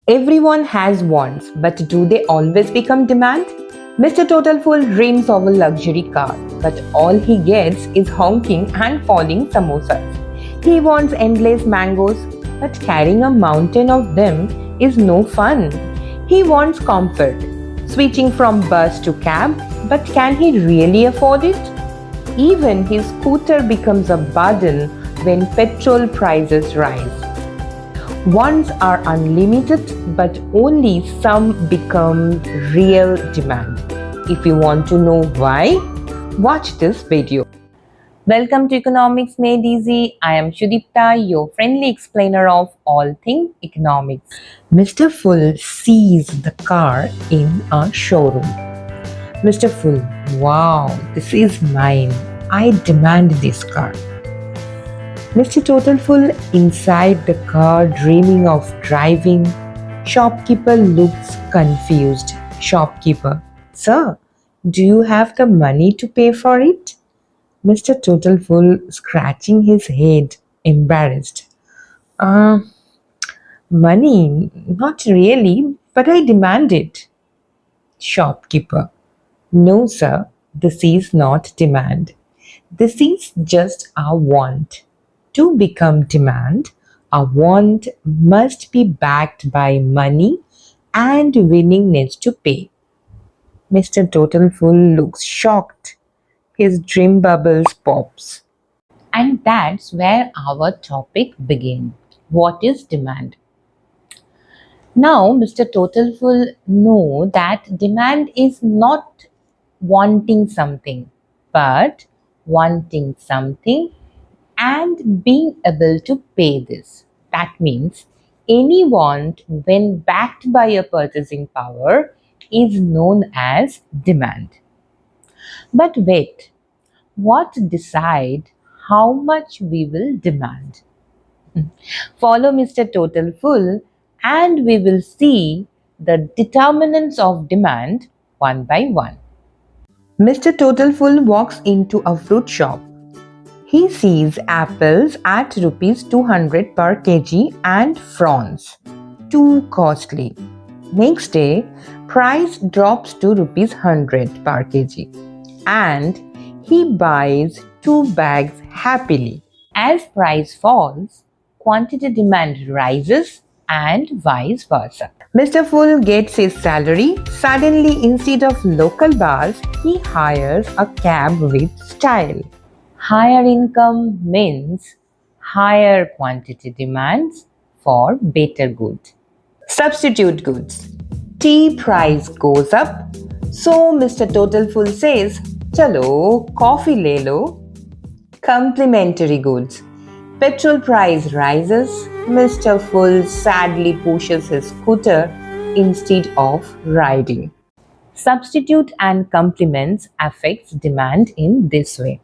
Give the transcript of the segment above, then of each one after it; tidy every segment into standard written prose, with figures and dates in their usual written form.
Everyone has wants, but do they always become demand? Mr. Total Fool dreams of a luxury car, but all he gets is honking and falling samosas. He wants endless mangoes, but carrying a mountain of them is no fun. He wants comfort, switching from bus to cab, but can he really afford it? Even his scooter becomes a burden when petrol prices rise. Wants are unlimited, but only some become real demand. If you want to know why, watch this video. Welcome to Economics Made Easy. I am Shudipta, your friendly explainer of all things economics. Mr. Full sees the car in a showroom. Mr. Full, wow, this is mine. I demand this car. Mr. Total Full inside the car dreaming of driving. Shopkeeper looks confused. Shopkeeper, sir, do you have the money to pay for it? Mr. Total Full scratching his head, embarrassed. Uh, Money? Not really, but I demand it. Shopkeeper, no, sir, this is not demand. This is just a want. To become demand, a want must be backed by money and willingness to pay. Mr. Total Fool looks shocked. His dream bubbles pops. And that's where our topic begins. What is demand? Now, Mr. Total Fool know that demand is not wanting something, but wanting something and being able to pay this. That means any want, when backed by a purchasing power, is known as demand. But wait, what decide how much we will demand? Follow Mr. Total Fool and we will see the determinants of demand one by one. Mr. Total Fool walks into a fruit shop. He sees apples at rupees 200 per kg and frowns. Too costly. Next day, price drops to rupees 100 per kg and he buys 2 bags happily. As price falls, quantity demand rises and vice versa. Mr. Full gets his salary. Suddenly, instead of local bus, he hires a cab with style. Higher income means higher quantity demands for better goods. Substitute goods. Tea price goes up. So Mr. Total Fool says, Chalo, coffee le lo. Complementary goods. Petrol price rises. Mr. Full sadly pushes his scooter instead of riding. Substitute and complements affects demand in this way.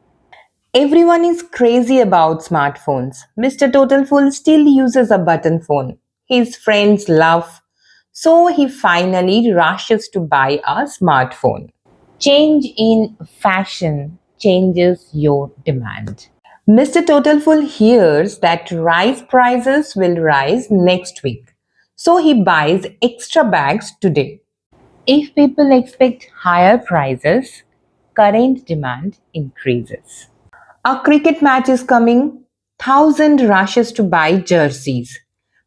Everyone is crazy about smartphones. Mr. Total Fool still uses a button phone. His friends laugh, so he finally rushes to buy a smartphone. Change in fashion changes your demand. Mr. Total Fool hears that rice prices will rise next week, so he buys extra bags today. If people expect higher prices, current demand increases. A cricket match is coming. 1,000 rushes to buy jerseys.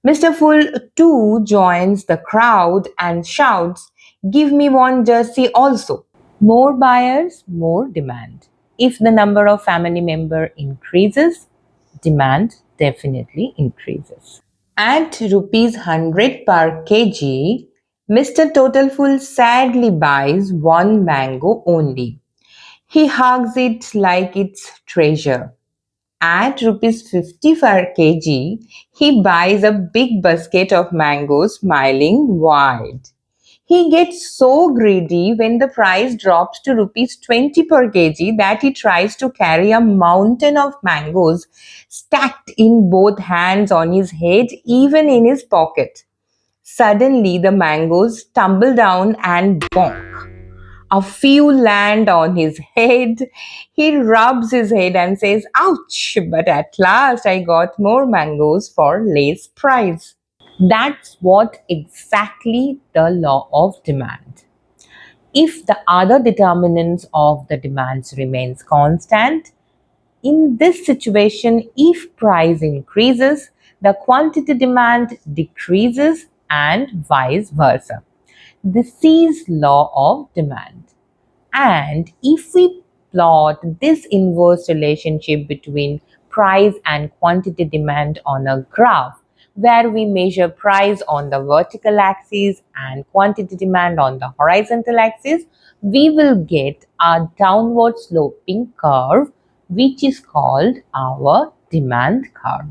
Mr. Full too joins the crowd and shouts, Give me one jersey also. More buyers, more demand. If the number of family members increases, demand definitely increases. At rupees 100 per kg, Mr. Total Fool sadly buys one mango only. He hugs it like it's treasure. At rupees 50 per kg, he buys a big basket of mangoes smiling wide. He gets so greedy when the price drops to rupees 20 per kg that he tries to carry a mountain of mangoes stacked in both hands on his head, even in his pocket. Suddenly, the mangoes tumble down and bonk. A few land on his head. He rubs his head and says, Ouch! But at last I got more mangoes for less price. That's what exactly the law of demand. If the other determinants of the demands remains constant, in this situation, if price increases, the quantity demand decreases and vice versa. This is law of demand. And if we plot this inverse relationship between price and quantity demand on a graph, where we measure price on the vertical axis and quantity demand on the horizontal axis, we will get a downward sloping curve, which is called our demand curve.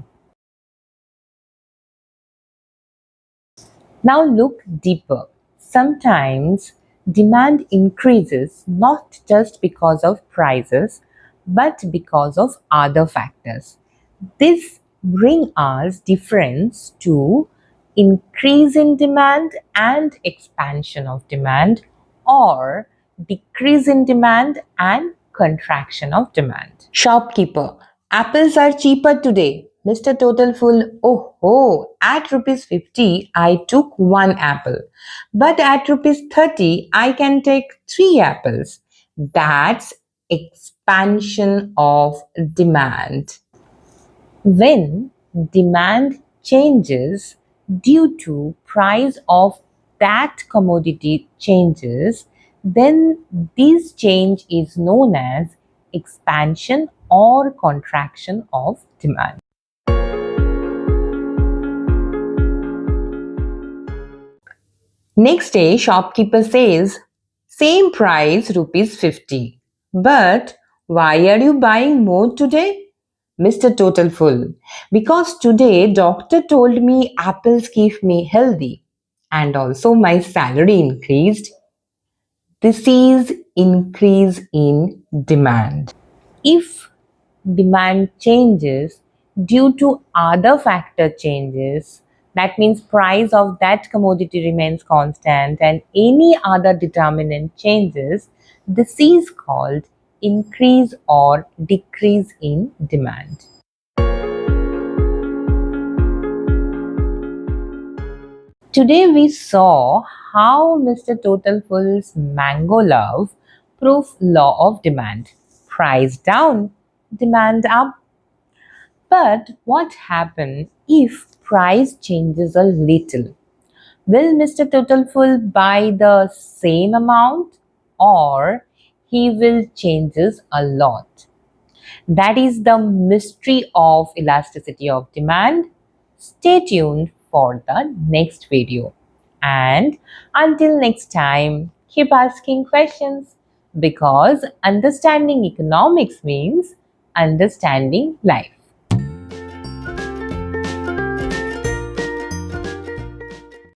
Now look deeper. Sometimes demand increases not just because of prices but because of other factors. This brings us difference to increase in demand and expansion of demand, or decrease in demand and contraction of demand. Shopkeeper, apples are cheaper today. Mr. Total Full, oh ho, at rupees 50 I took one apple, but at rupees 30 I can take three apples. That's expansion of demand. When demand changes due to price of that commodity changes, then this change is known as expansion or contraction of demand. Next day, shopkeeper says, same price rupees 50. But why are you buying more today? Mr. Total Full, because today doctor told me apples keep me healthy and also my salary increased. This is increase in demand. If demand changes due to other factor changes, that means price of that commodity remains constant and any other determinant changes, this is called increase or decrease in demand. Today we saw how Mr. Total Full's mango love proves law of demand. Price down, demand up. But what happens if price changes a little? Will Mr. Totalful buy the same amount or he will changes a lot? That is the mystery of elasticity of demand. Stay tuned for the next video. And until next time, keep asking questions because understanding economics means understanding life.